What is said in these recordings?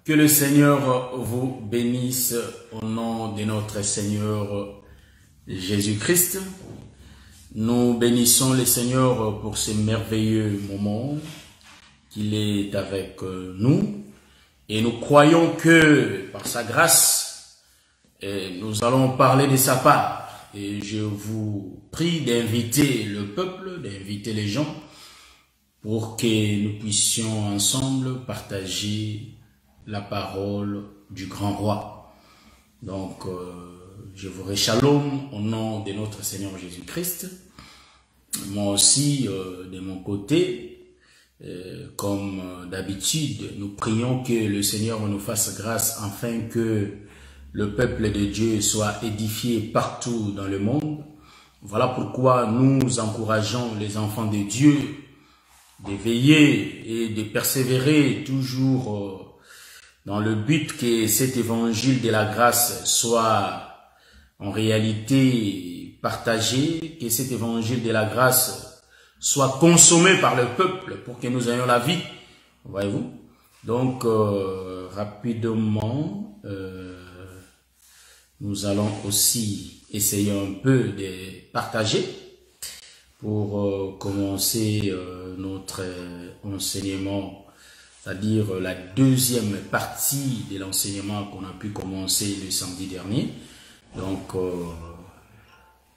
Que le Seigneur vous bénisse au nom de notre Seigneur Jésus-Christ. Nous bénissons le Seigneur pour ce merveilleux moment qu'il est avec nous. Et nous croyons que par sa grâce, nous allons parler de sa part. Et je vous prie d'inviter le peuple, d'inviter les gens pour que nous puissions ensemble partager la parole du grand roi. Donc, je vous shalom au nom de notre Seigneur Jésus-Christ. Moi aussi, de mon côté, comme d'habitude, nous prions que le Seigneur nous fasse grâce afin que le peuple de Dieu soit édifié partout dans le monde. Voilà pourquoi nous encourageons les enfants de Dieu de veiller et de persévérer toujours dans le but que cet évangile de la grâce soit en réalité partagé, que cet évangile de la grâce soit consommé par le peuple pour que nous ayons la vie, voyez-vous. Donc, rapidement, nous allons aussi essayer un peu de partager pour commencer notre enseignement, c'est-à-dire la deuxième partie de l'enseignement qu'on a pu commencer le samedi dernier. Donc,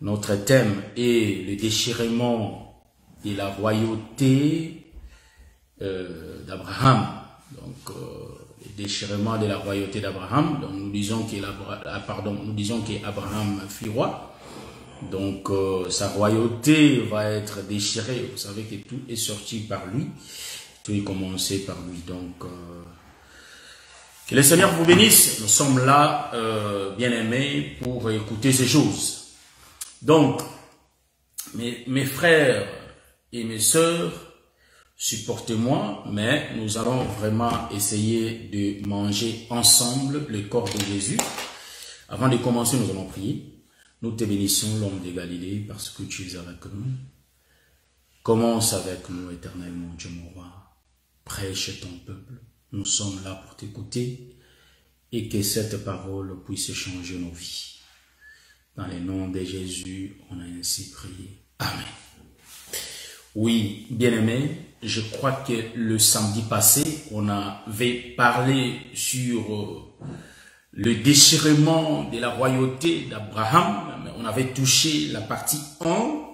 notre thème est le déchirement de la royauté d'Abraham. Donc, le déchirement de la royauté d'Abraham. Donc, nous disons qu'Abraham fut roi. Donc, sa royauté va être déchirée. Vous savez que tout est sorti par lui. Tout est commencé par lui. Donc, que le Seigneur vous bénisse. Nous sommes là, bien-aimés, pour écouter ces choses. Donc, mes frères et mes sœurs, supportez-moi, mais nous allons vraiment essayer de manger ensemble le corps de Jésus. Avant de commencer, nous allons prier. Nous te bénissons, l'homme de Galilée, parce que tu es avec nous. Commence avec nous, éternel mon Dieu, mon roi. Prêche ton peuple. Nous sommes là pour t'écouter et que cette parole puisse changer nos vies. Dans le nom de Jésus, on a ainsi prié. Amen. Oui, bien-aimés, je crois que le samedi passé, on avait parlé sur le déchirement de la royauté d'Abraham, mais on avait touché la partie 1.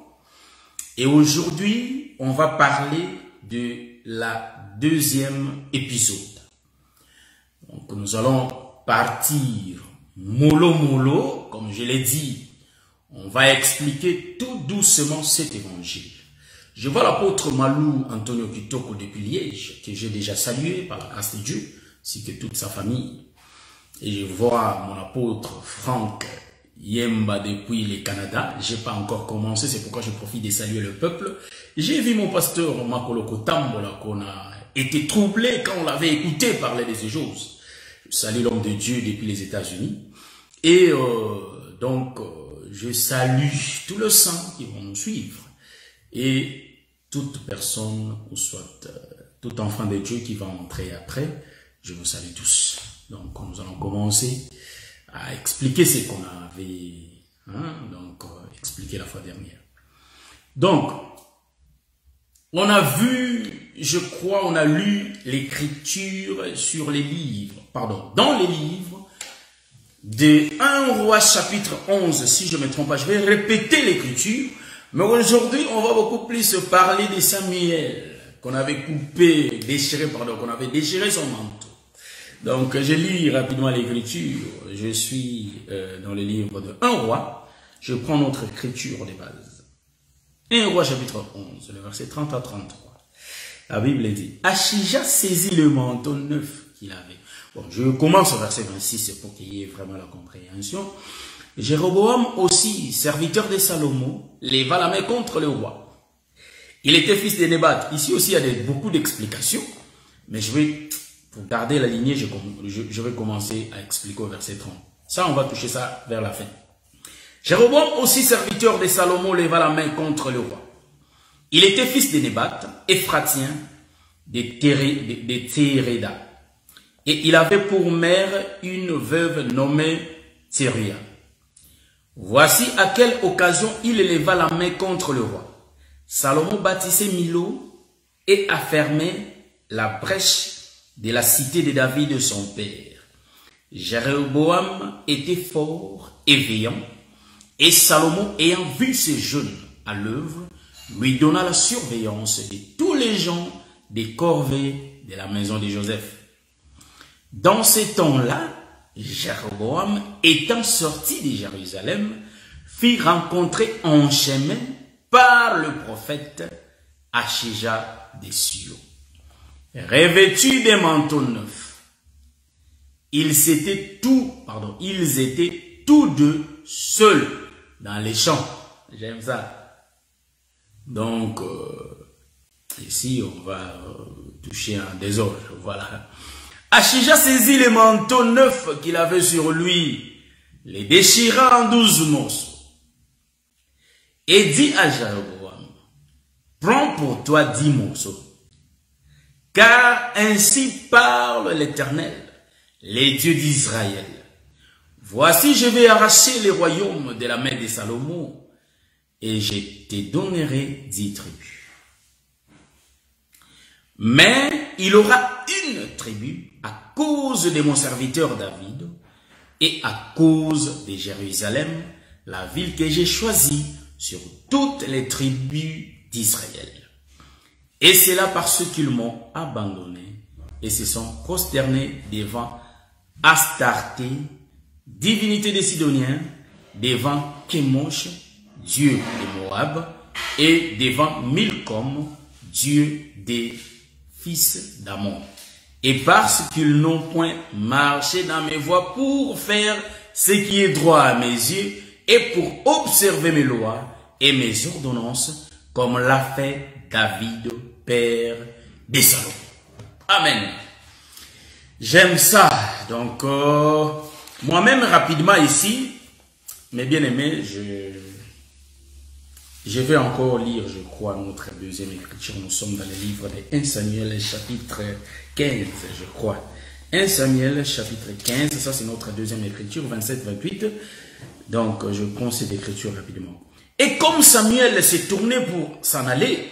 Et aujourd'hui, on va parler de la deuxième épisode. Donc, nous allons partir mollo, comme je l'ai dit. On va expliquer tout doucement cet évangile. Je vois l'apôtre Malou Antonio Kitoko depuis Liège, que j'ai déjà salué par la grâce de Dieu, ainsi que toute sa famille. Et je vois mon apôtre Franck Yemba depuis le Canada. J'ai pas encore commencé, c'est pourquoi je profite de saluer le peuple. J'ai vu mon pasteur Makoloko Tambola qu'on a été troublé quand on l'avait écouté parler de ces choses. Je salue l'homme de Dieu depuis les États-Unis. Et donc, je salue tout le sang qui vont nous suivre. Et toute personne, ou soit tout enfant de Dieu qui va entrer après, je vous salue tous. Donc, nous allons commencer à expliquer ce qu'on avait expliqué la fois dernière. Donc, on a vu, je crois, on a lu l'écriture sur les livres, dans les livres de 1 Roi chapitre 11, si je ne me trompe pas. Je vais répéter l'écriture, mais aujourd'hui, on va beaucoup plus parler de Samuel, qu'on avait qu'on avait déchiré son manteau. Donc, je lis rapidement l'écriture. Je suis dans le livre de 1 Roi. Je prends notre écriture de base. 1 Roi chapitre 11, le verset 30 à 33. La Bible dit, Achija saisit le manteau neuf qu'il avait. Bon, je commence au verset 26 pour qu'il y ait vraiment la compréhension. Jéroboam aussi, serviteur de Salomon, leva la main contre le roi. Il était fils de Nébat. Ici aussi, il y a beaucoup d'explications. Mais je vais, pour garder la lignée, je vais commencer à expliquer au verset 30. Ça, on va toucher ça vers la fin. Jéroboam aussi, serviteur de Salomon, leva la main contre le roi. Il était fils de Nébat, Ephratien, de Théréda. Et il avait pour mère une veuve nommée Tséria. Voici à quelle occasion il éleva la main contre le roi. Salomon bâtissait Milo et affermait la brèche de la cité de David son père. Jéroboam était fort et veillant, et Salomon, ayant vu ces jeunes à l'œuvre, lui donna la surveillance de tous les gens des corvées de la maison de Joseph. Dans ces temps-là, Jéroboam, étant sorti de Jérusalem, fit rencontrer en chemin par le prophète Achija de Silo. Revêtus des manteaux neufs, ils étaient tous deux seuls dans les champs. J'aime ça. Donc, ici, on va toucher un désordre. Voilà. Achija saisit les manteaux neufs qu'il avait sur lui, les déchira en 12 morceaux, et dit à Jéroboam, prends pour toi 10 morceaux, car ainsi parle l'Éternel, les dieux d'Israël. Voici, je vais arracher les royaumes de la main de Salomon, et je te donnerai 10 tribus. Mais il aura une tribu à cause de mon serviteur David et à cause de Jérusalem, la ville que j'ai choisie sur toutes les tribus d'Israël. Et c'est là parce qu'ils m'ont abandonné et se sont prosternés devant Astarté, divinité des Sidoniens, devant Kémosh, dieu de Moab, et devant Milcom, dieu des fils d'Amon. Et parce qu'ils n'ont point marché dans mes voies pour faire ce qui est droit à mes yeux et pour observer mes lois et mes ordonnances, comme l'a fait David, père de Salomon. Amen. J'aime ça. Donc, moi-même, rapidement ici, mes bien-aimés, je vais encore lire, je crois, notre deuxième écriture. Nous sommes dans le livre de 1 Samuel, chapitre 15, je crois. 1 Samuel, chapitre 15, ça c'est notre deuxième écriture, 27-28. Donc, je prends cette écriture rapidement. Et comme Samuel s'est tourné pour s'en aller,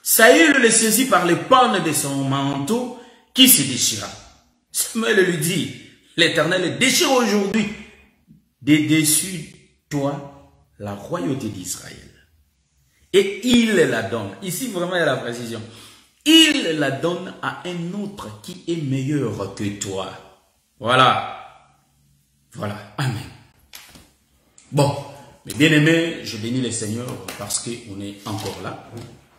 Saül le saisit par les pannes de son manteau qui se déchira. Samuel lui dit, l'Éternel déchire aujourd'hui de dessus toi la royauté d'Israël. Et il la donne. Ici, vraiment, il y a la précision. Il la donne à un autre qui est meilleur que toi. Voilà. Voilà. Amen. Bon, mes bien-aimés, je bénis le Seigneur parce qu'on est encore là.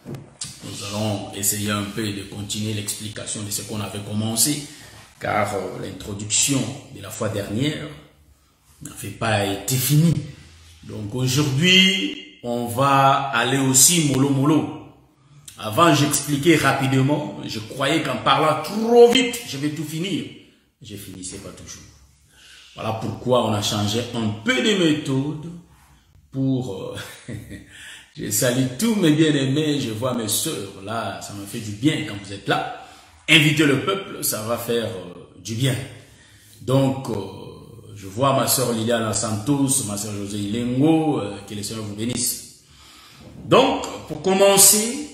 Nous allons essayer un peu de continuer l'explication de ce qu'on avait commencé, car l'introduction de la fois dernière n'avait pas été finie. Donc aujourd'hui, on va aller aussi mollo. Avant, j'expliquais rapidement. Je croyais qu'en parlant trop vite, je vais tout finir. Je finissais pas toujours. Voilà pourquoi on a changé un peu de méthode pour... je salue tous mes bien-aimés. Je vois mes soeurs là. Ça me fait du bien quand vous êtes là. Invitez le peuple, ça va faire du bien. Donc... je vois ma soeur Liliana Santos, ma soeur José Ilengo, que le Seigneur vous bénisse. Donc, pour commencer,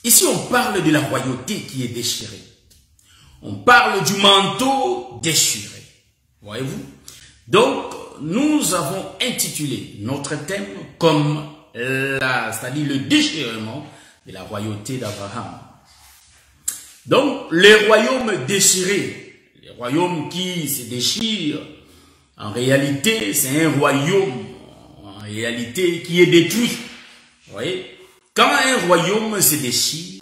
ici on parle de la royauté qui est déchirée. On parle du manteau déchiré. Voyez-vous? Donc, nous avons intitulé notre thème comme c'est-à-dire le déchirement de la royauté d'Abraham. Donc, les royaumes déchirés, les royaumes qui se déchirent, en réalité, c'est un royaume, en réalité, qui est détruit. Vous voyez? Quand un royaume se déchire,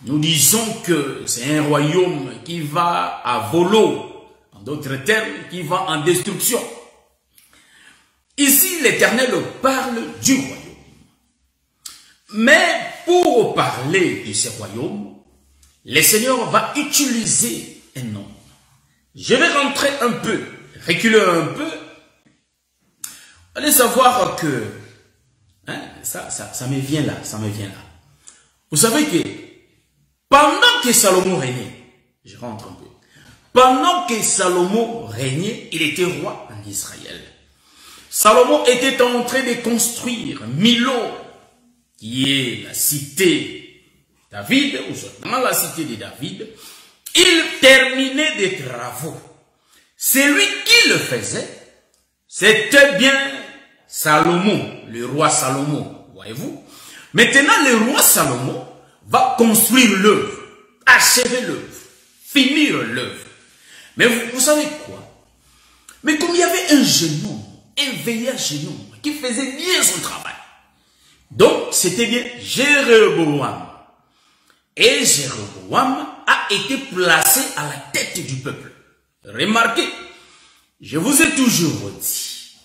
nous disons que c'est un royaume qui va à volo. En d'autres termes, qui va en destruction. Ici, l'Éternel parle du royaume. Mais pour parler de ce royaume, le Seigneur va utiliser un nom. Je vais rentrer un peu. Reculer un peu, allez savoir que, hein, ça me vient là, Vous savez que, pendant que Salomon régnait, je rentre un peu, Pendant que Salomon régnait, il était roi en Israël. Salomon était en train de construire Milo, qui est la cité de David, ou dans la cité de David. Il terminait des travaux. Celui qui le faisait, c'était bien Salomon, le roi Salomon, voyez-vous. Maintenant, le roi Salomon va construire l'œuvre, achever l'œuvre, finir l'œuvre. Mais vous savez quoi? Mais comme il y avait un jeune homme, un veilleur jeune homme, qui faisait bien son travail. Donc, c'était bien Jéroboam. Et Jéroboam a été placé à la tête du peuple. Remarquez, je vous ai toujours dit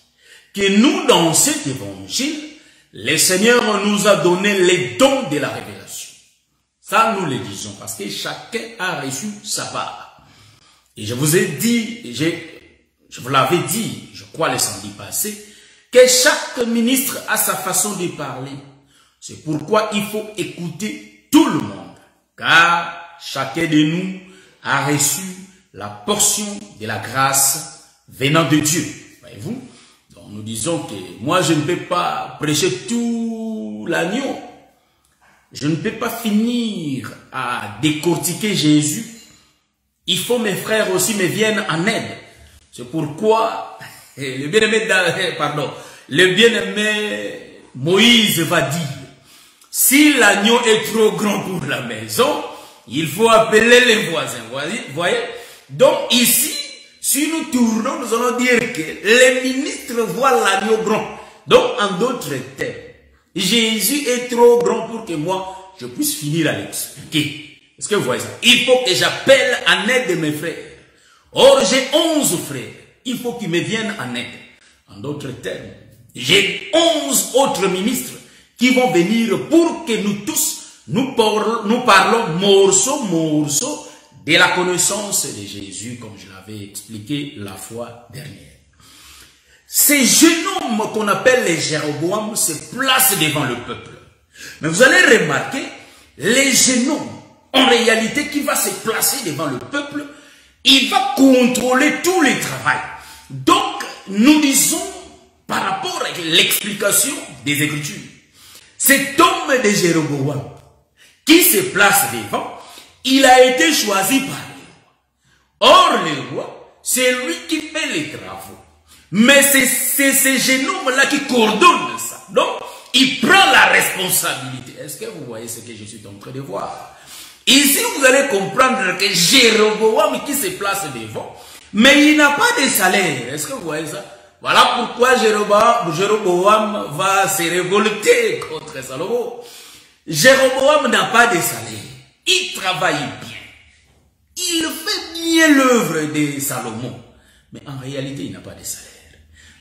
que nous, dans cet évangile, le Seigneur nous a donné les dons de la révélation. Ça, nous le disons, parce que chacun a reçu sa part. Et je vous ai dit, je vous l'avais dit, je crois le samedi passé, que chaque ministre a sa façon de parler. C'est pourquoi il faut écouter tout le monde, car chacun de nous a reçu la portion de la grâce venant de Dieu. Voyez-vous? Donc nous disons que moi je ne peux pas prêcher tout l'agneau. Je ne peux pas finir à décortiquer Jésus. Il faut mes frères aussi me viennent en aide. C'est pourquoi le bien-aimé Moïse va dire, si l'agneau est trop grand pour la maison, il faut appeler les voisins. Voyez? Donc ici, si nous tournons, nous allons dire que les ministres voient l'agneau grand. Donc en d'autres termes, Jésus est trop grand pour que moi, je puisse finir à l'expliquer. Est-ce que vous voyez ça? Il faut que j'appelle en aide de mes frères. Or, j'ai 11 frères. Il faut qu'ils me viennent en aide. En d'autres termes, j'ai 11 autres ministres qui vont venir pour que nous tous, nous parlons morceau de la connaissance de Jésus, comme je l'avais expliqué la fois dernière. Ces jeunes hommes qu'on appelle les Jéroboam se placent devant le peuple. Mais vous allez remarquer, les jeunes hommes, en réalité, qui va se placer devant le peuple, il va contrôler tous les travaux. Donc, nous disons, par rapport à l'explication des Écritures, cet homme de Jéroboam, qui se place devant, il a été choisi par le roi. Or, le roi, c'est lui qui fait les travaux. Mais c'est ces jeunes hommes-là qui coordonnent ça. Donc, il prend la responsabilité. Est-ce que vous voyez ce que je suis en train de voir? Ici, vous allez comprendre que Jéroboam qui se place devant, mais il n'a pas de salaire. Est-ce que vous voyez ça? Voilà pourquoi Jéroboam va se révolter contre Salomon. Jéroboam n'a pas de salaire. Il travaille bien. Il fait bien l'œuvre de Salomon. Mais en réalité, il n'a pas de salaire.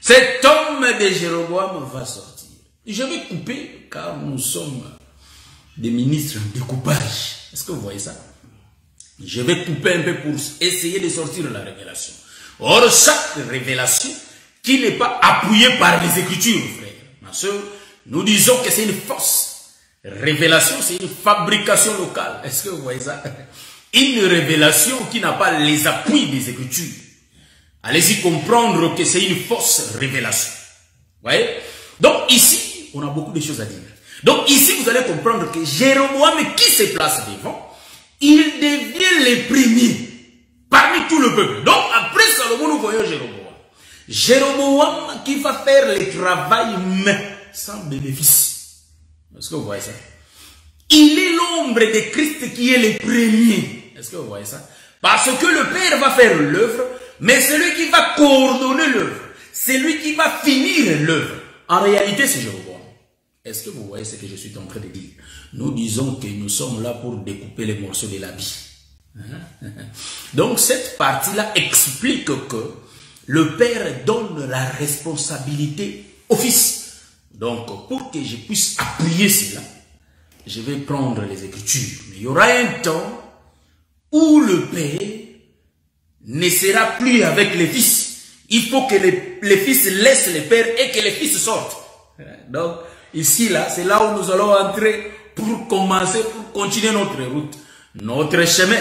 Cet homme de Jéroboam va sortir. Je vais couper, car nous sommes des ministres en découpage. Est-ce que vous voyez ça? Je vais couper un peu pour essayer de sortir la révélation. Or, chaque révélation qui n'est pas appuyée par les Écritures, frère, ma soeur, nous disons que c'est une fausse révélation, c'est une fabrication locale. Est-ce que vous voyez ça? Une révélation qui n'a pas les appuis des Écritures. Allez-y comprendre que c'est une fausse révélation. Vous voyez? Donc ici, on a beaucoup de choses à dire. Donc ici, vous allez comprendre que Jéroboam qui se place devant, il devient le premier parmi tout le peuple. Donc après Salomon, nous voyons Jéroboam. Jéroboam qui va faire le travail mais sans bénéfice. Est-ce que vous voyez ça? Il est l'ombre de Christ qui est le premier. Est-ce que vous voyez ça? Parce que le Père va faire l'œuvre, mais celui qui va coordonner l'œuvre, c'est lui qui va finir l'œuvre. En réalité, c'est Jéroboam. Est-ce que vous voyez ce que je suis en train de dire? Nous disons que nous sommes là pour découper les morceaux de la vie. Donc cette partie-là explique que le Père donne la responsabilité au Fils. Donc pour que je puisse appuyer cela, je vais prendre les Écritures. Mais il y aura un temps où le Père ne sera plus avec les Fils. Il faut que les Fils laissent le Père et que les Fils sortent. Donc ici, là, c'est là où nous allons entrer pour commencer, pour continuer notre route, notre chemin.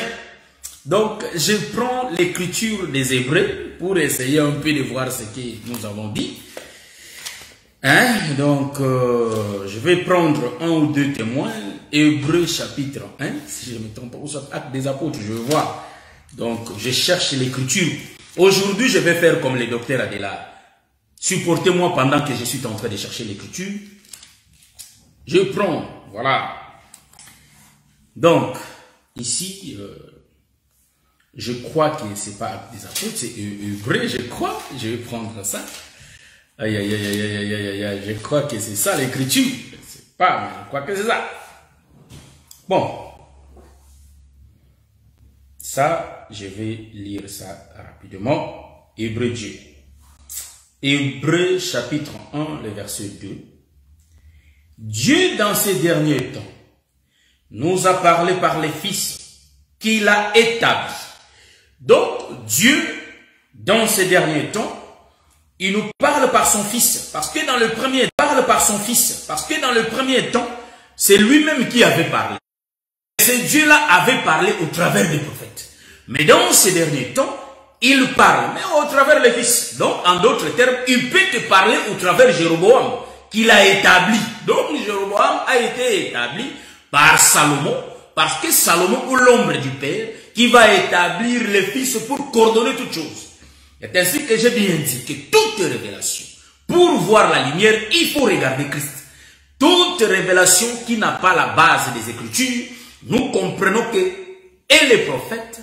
Donc, je prends l'écriture des Hébreux pour essayer un peu de voir ce que nous avons dit. Hein? Donc, je vais prendre un ou deux témoins. Hébreux chapitre 1, si je ne me trompe pas, ou soit Actes des Apôtres, je vois. Donc, je cherche l'écriture. Aujourd'hui, je vais faire comme le docteur Adela. Supportez-moi pendant que je suis en train de chercher l'écriture. Je prends, voilà. Donc, ici, je crois que c'est pas Actes des Apôtres, c'est Hébreux, je crois. Je vais prendre ça. Aïe, aïe, aïe, aïe, aïe, aïe, aïe, je crois que c'est ça l'écriture. C'est pas, mais je crois que c'est ça. Bon. Ça, je vais lire ça rapidement. Hébreux Dieu. Hébreux chapitre 1, le verset 2. Dieu, dans ces derniers temps, nous a parlé par les fils qu'il a établis. Donc, Dieu, dans ces derniers temps, il nous parle par son fils. Parce que dans le premier temps, c'est lui-même qui avait parlé. Ce Dieu-là avait parlé au travers des prophètes. Mais dans ces derniers temps, il parle, mais au travers des fils. Donc, en d'autres termes, il peut te parler au travers de Jéroboam, qu'il a établi. Donc, Jéroboam a été établi par Salomon, parce que Salomon, ou l'ombre du Père, qui va établir les fils pour coordonner toutes choses. C'est ainsi que j'ai bien dit que toute révélation, pour voir la lumière, il faut regarder Christ. Toute révélation qui n'a pas la base des Écritures, nous comprenons que et les prophètes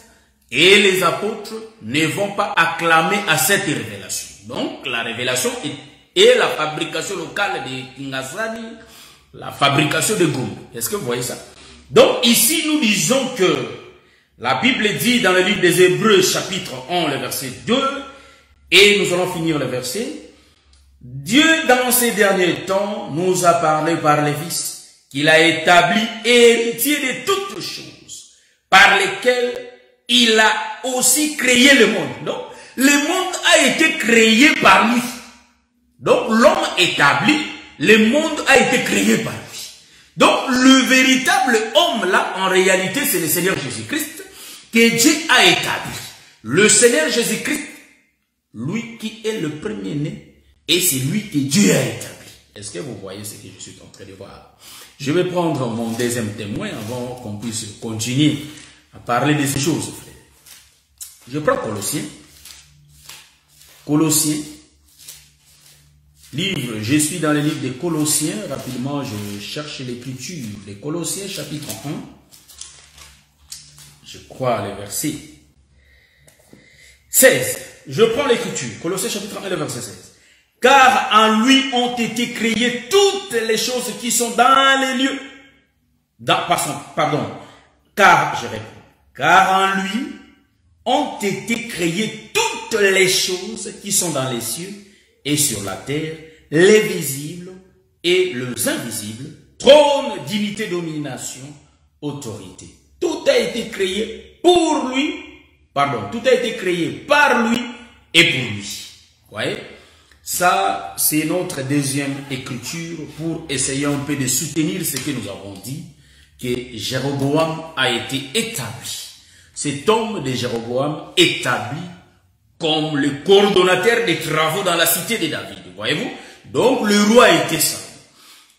et les apôtres ne vont pas acclamer à cette révélation. Donc, la révélation est la fabrication locale de Kingasani, la fabrication de Goum. Est-ce que vous voyez ça? Donc, ici, nous disons que la Bible dit dans le livre des Hébreux, chapitre 1, le verset 2, et nous allons finir le verset. Dieu, dans ces derniers temps, nous a parlé par les fils qu'il a établi héritier de toutes choses, par lesquelles il a aussi créé le monde. Donc, le monde a été créé par lui. Donc, l'homme établi, le monde a été créé par lui. Donc, le véritable homme là, en réalité, c'est le Seigneur Jésus-Christ que Dieu a établi. Le Seigneur Jésus-Christ, lui qui est le premier-né, et c'est lui que Dieu a établi. Est-ce que vous voyez ce que je suis en train de voir? Je vais prendre mon deuxième témoin avant qu'on puisse continuer à parler de ces choses, frère. Je prends Colossiens. Colossiens. Livre, je suis dans le livre des Colossiens. Rapidement, je cherche l'écriture. Les Colossiens, chapitre 1. Je crois le verset 16. Je prends l'écriture. Colossiens, chapitre 1, le verset 16. Car en lui ont été créées toutes les choses qui sont dans les lieux. Car en lui ont été créées toutes les choses qui sont dans les cieux et sur la terre, les visibles et les invisibles, trône, dignité, domination, autorité. Tout a été créé pour lui, tout a été créé par lui et pour lui. Vous voyez? Ça, c'est notre deuxième écriture pour essayer un peu de soutenir ce que nous avons dit, que Jéroboam a été établi. Cet homme de Jéroboam établi comme le coordonnateur des travaux dans la cité de David. Voyez-vous? Donc, le roi était ça.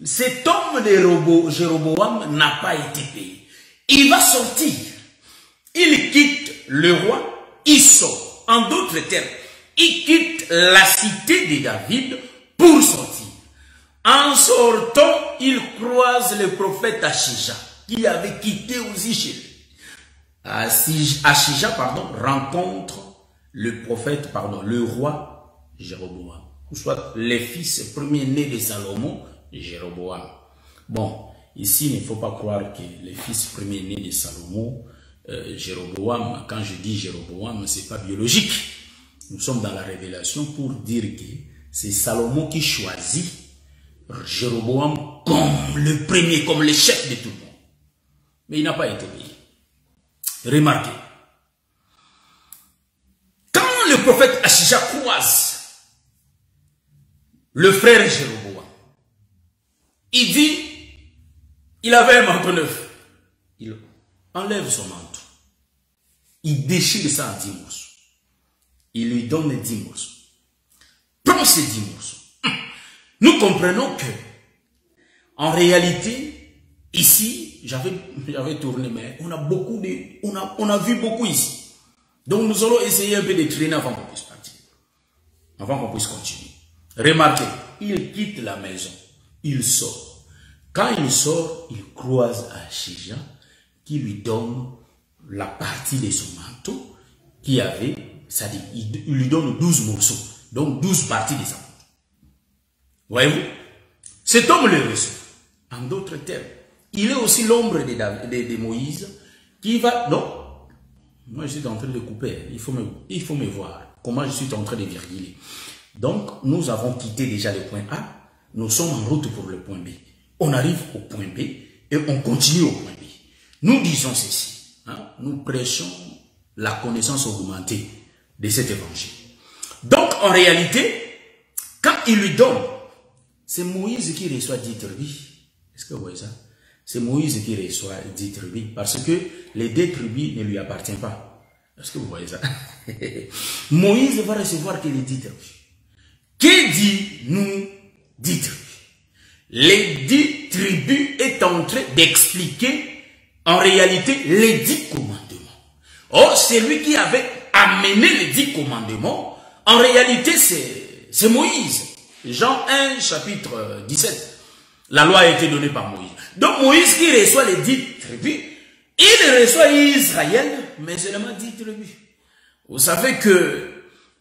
Cet homme de Jéroboam n'a pas été payé. Il va sortir. Il quitte le roi, il sort. En d'autres termes, il quitte la cité de David pour sortir. En sortant, il croise le prophète Achija, qui avait quitté aussi chez lui. Achija, rencontre le prophète, le roi Jéroboam. Ou soit les fils premiers-nés de Salomon, Jéroboam. Bon, ici, il ne faut pas croire que les fils premiers-nés de Salomon, Jéroboam, quand je dis Jéroboam, c'est pas biologique. Nous sommes dans la révélation pour dire que c'est Salomon qui choisit Jéroboam comme le premier, comme le chef de tout le monde. Mais il n'a pas été payé. Remarquez. Quand le prophète Achija croise le frère Jéroboam, il dit, il avait un manteau neuf. Il enlève son manteau. il déchire ça en 10 morceaux. Il lui donne 10 morceaux. Prends ces 10 morceaux. Nous comprenons que, en réalité, ici, j'avais tourné, mais on a vu beaucoup ici. Donc nous allons essayer un peu de traîner avant qu'on puisse partir. Avant qu'on puisse continuer. Remarquez, il quitte la maison. Il sort. Quand il sort, il croise Achija qui lui donne la partie de son manteau qui avait, c'est-à-dire, il lui donne 12 morceaux. Donc 12 parties de sa manteau. Voyez-vous? Cet homme le reçoit. En d'autres termes, il est aussi l'ombre de Moïse qui va... Non, moi je suis en train de couper. Il faut me voir. Comment je suis en train de virguler. Donc, nous avons quitté déjà le point A. Nous sommes en route pour le point B. On arrive au point B et on continue au point B. Nous disons ceci. Hein, nous prêchons la connaissance augmentée de cet évangile. Donc, en réalité, quand il lui donne, c'est Moïse qui reçoit 10 tribus. Est-ce que vous voyez ça? C'est Moïse qui reçoit 10 tribus parce que les 2 tribus ne lui appartiennent pas. Est-ce que vous voyez ça? Moïse va recevoir que les 10 tribus. Que dit nous 10 tribus? Les 10 tribus est en train d'expliquer en réalité les 10 commandements. Or, c'est lui qui avait amené les 10 commandements. En réalité, c'est Moïse. Jean 1, chapitre 17. La loi a été donnée par Moïse. Donc Moïse qui reçoit les 10 tribus, il reçoit Israël, mais seulement 10 tribus. Vous savez que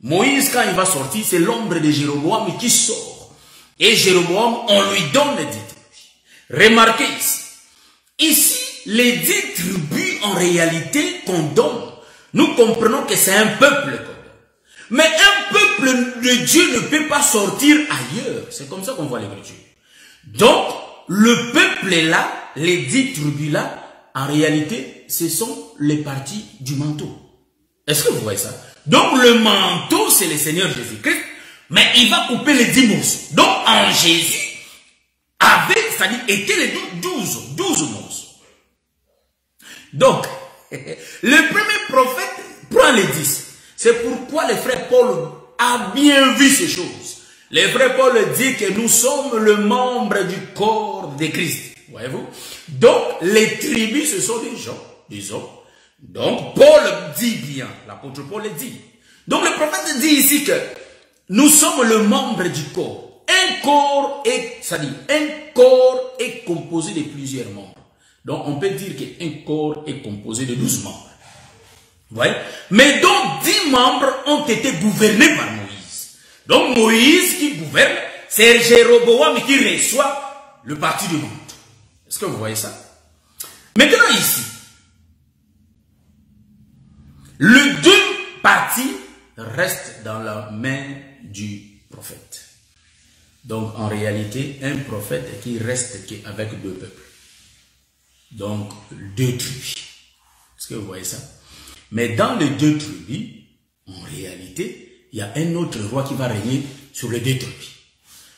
Moïse, quand il va sortir, c'est l'ombre de Jéroboam qui sort. Et Jéroboam, on lui donne les 10 tribus. Remarquez ici. Ici, les 10 tribus, en réalité, qu'on donne, nous comprenons que c'est un peuple qu'on donne. Mais un peuple de Dieu ne peut pas sortir ailleurs. C'est comme ça qu'on voit l'écriture. Donc, le peuple est là, les 10 tribus là, en réalité, ce sont les parties du manteau. Est-ce que vous voyez ça? Donc, le manteau, c'est le Seigneur Jésus-Christ, mais il va couper les 10 morceaux. Donc, en Jésus, c'est-à-dire, étaient les 12 morceaux. Donc, le premier prophète prend les 10. C'est pourquoi le frère Paul a bien vu ces choses. Le frère Paul dit que nous sommes le membre du corps de Christ. Voyez-vous? Donc, les tribus, ce sont des gens, des hommes. Donc, Paul dit bien, l'apôtre Paul dit. Donc, le prophète dit ici que nous sommes le membre du corps. Un corps est composé de plusieurs membres. Donc, on peut dire qu'un corps est composé de 12 membres. Vous voyez? Mais donc, 10 membres ont été gouvernés par Moïse. Donc, Moïse qui gouverne, c'est Jéroboam qui reçoit le parti du monde. Est-ce que vous voyez ça? Maintenant, ici, le 2 parties reste dans la main du prophète. Donc, en réalité, un prophète qui reste avec 2 peuples. Donc, 2 tribus. Est-ce que vous voyez ça? Mais dans les 2 tribus, en réalité, il y a un autre roi qui va régner sur les 2 tribus.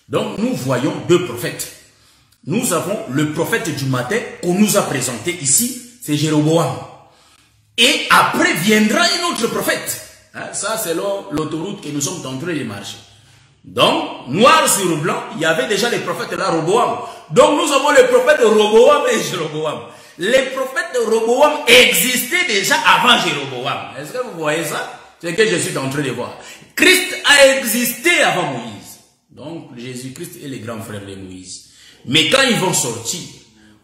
Donc, nous voyons 2 prophètes. Nous avons le prophète du matin qu'on nous a présenté ici, c'est Jéroboam. Et après viendra un autre prophète. Hein, ça, c'est l'autoroute que nous sommes en train de marcher. Donc, noir sur blanc, il y avait déjà les prophètes là, Roboam. Donc, nous avons les prophètes Roboam et Jéroboam. Les prophètes Roboam existaient déjà avant Jéroboam. Est-ce que vous voyez ça? C'est ce que je suis en train de voir. Christ a existé avant Moïse. Donc, Jésus-Christ est le grand frère de Moïse. Mais quand ils vont sortir,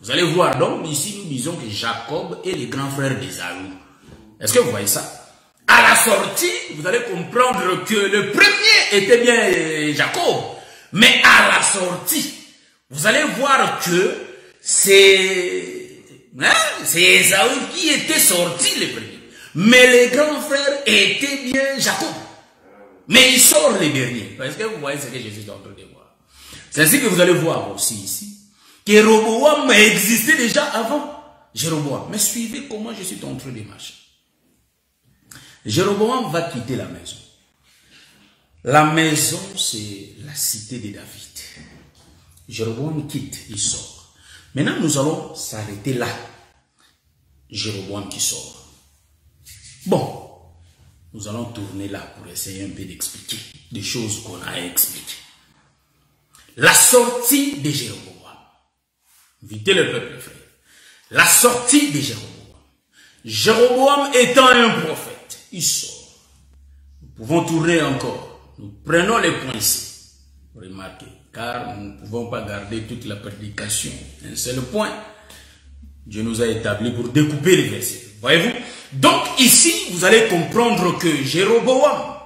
vous allez voir, donc ici nous disons que Jacob est le grand frère d'Ésaü. Est-ce que vous voyez ça? À la sortie, vous allez comprendre que le premier était bien Jacob. Mais à la sortie, vous allez voir que c'est Ésaü qui était sorti le premier. Mais les grands frères étaient bien Jacob. Mais il sort les derniers. Est-ce que vous voyez ce que Jésus est en train de voir? C'est ainsi que vous allez voir aussi ici que Roboam existait déjà avant Jéroboam. Mais suivez comment je suis en train de marcher. Jéroboam va quitter la maison. La maison, c'est la cité de David. Jéroboam quitte, il sort. Maintenant, nous allons s'arrêter là. Jéroboam qui sort. Bon, nous allons tourner là pour essayer un peu d'expliquer des choses qu'on a expliquées. La sortie de Jéroboam. Invitez le peuple, frère. La sortie de Jéroboam. Jéroboam étant un prophète, il sort. Nous pouvons tourner encore. Nous prenons les points ici. Remarquez, car nous ne pouvons pas garder toute la prédication. Un seul point. Dieu nous a établi pour découper les versets. Voyez-vous? Donc ici, vous allez comprendre que Jéroboam,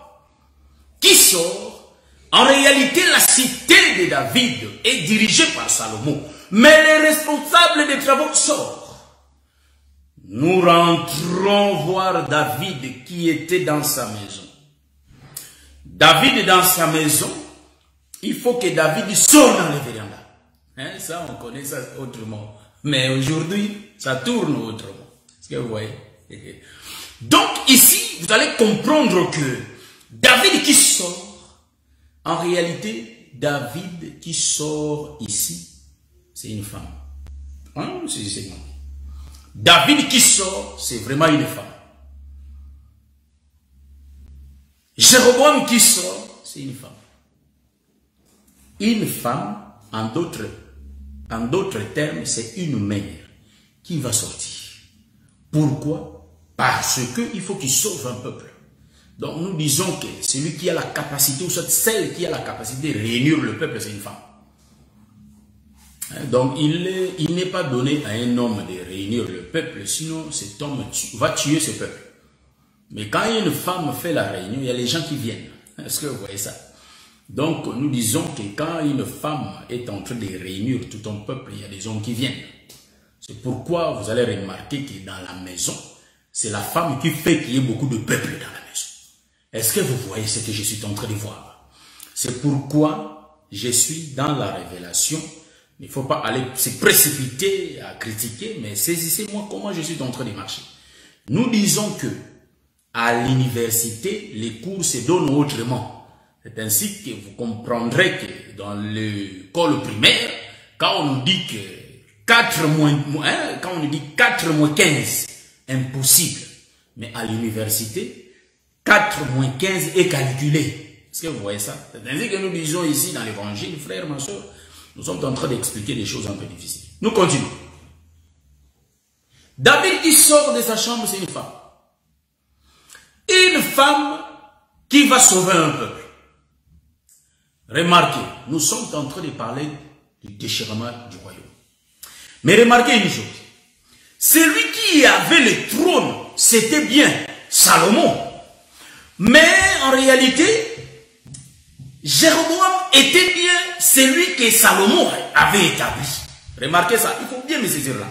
qui sort, en réalité, la cité de David est dirigée par Salomon. Mais les responsables des travaux sortent. Nous rentrons voir David qui était dans sa maison. David dans sa maison, il faut que David sorte dans les vérandas. Hein, ça, on connaît ça autrement. Mais aujourd'hui, ça tourne autrement. Est-ce que vous voyez? Donc ici, vous allez comprendre que David qui sort, en réalité, David qui sort ici, c'est une femme. Hein? C'est moi. David qui sort, c'est vraiment une femme. Jéroboam qui sort, c'est une femme. Une femme, en d'autres termes, c'est une mère qui va sortir. Pourquoi? Parce qu'il faut qu'il sauve un peuple. Donc nous disons que celui qui a la capacité, ou celle qui a la capacité de réunir le peuple, c'est une femme. Donc il n'est pas donné à un homme de réunir le peuple, sinon cet homme va tuer ce peuple. Mais quand une femme fait la réunion, il y a les gens qui viennent. Est-ce que vous voyez ça? Donc nous disons que quand une femme est en train de réunir tout un peuple, il y a des hommes qui viennent. C'est pourquoi vous allez remarquer que dans la maison, c'est la femme qui fait qu'il y ait beaucoup de peuple dans la maison. Est-ce que vous voyez ce que je suis en train de voir? C'est pourquoi je suis dans la révélation. Il ne faut pas aller se précipiter à critiquer, mais saisissez-moi comment je suis en train de marcher. Nous disons que à l'université, les cours se donnent autrement. C'est ainsi que vous comprendrez que dans l'école primaire, quand on nous dit que 4 moins 15, impossible. Mais à l'université, 4 moins 15 est calculé. Est-ce que vous voyez ça? C'est ainsi que nous disons ici dans l'évangile, frères, ma soeur, nous sommes en train d'expliquer des choses un peu difficiles. Nous continuons. David qui sort de sa chambre, c'est une femme. Une femme qui va sauver un peuple. Remarquez, nous sommes en train de parler du déchirement du royaume. Mais remarquez une chose. Celui qui avait le trône, c'était bien Salomon. Mais en réalité, Jéroboam était bien celui que Salomon avait établi. Remarquez ça, il faut bien me saisir là.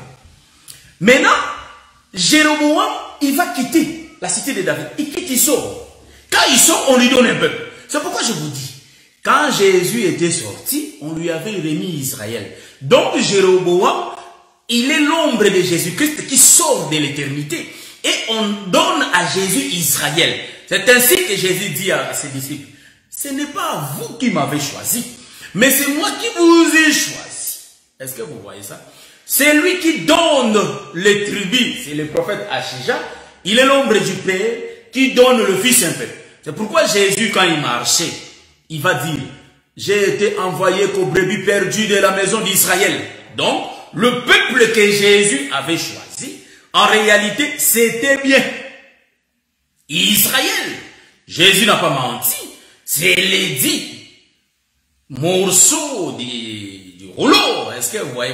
Maintenant, Jéroboam, il va quitter la cité de David. Il quitte, il sort. Quand il sort, on lui donne un peuple. C'est pourquoi je vous dis, quand Jésus était sorti, on lui avait remis Israël. Donc Jéroboam, il est l'ombre de Jésus-Christ qui sort de l'éternité. Et on donne à Jésus Israël. C'est ainsi que Jésus dit à ses disciples, ce n'est pas vous qui m'avez choisi, mais c'est moi qui vous ai choisi. Est-ce que vous voyez ça? C'est lui qui donne les tribus, c'est le prophète Achija. Il est l'ombre du Père qui donne le Fils un peu. C'est pourquoi Jésus, quand il marchait, il va dire, j'ai été envoyé qu'aux brebis perdues de la maison d'Israël. Donc, le peuple que Jésus avait choisi, en réalité, c'était bien Israël. Jésus n'a pas menti. C'est les 10 morceaux du rouleau. Est-ce que vous voyez?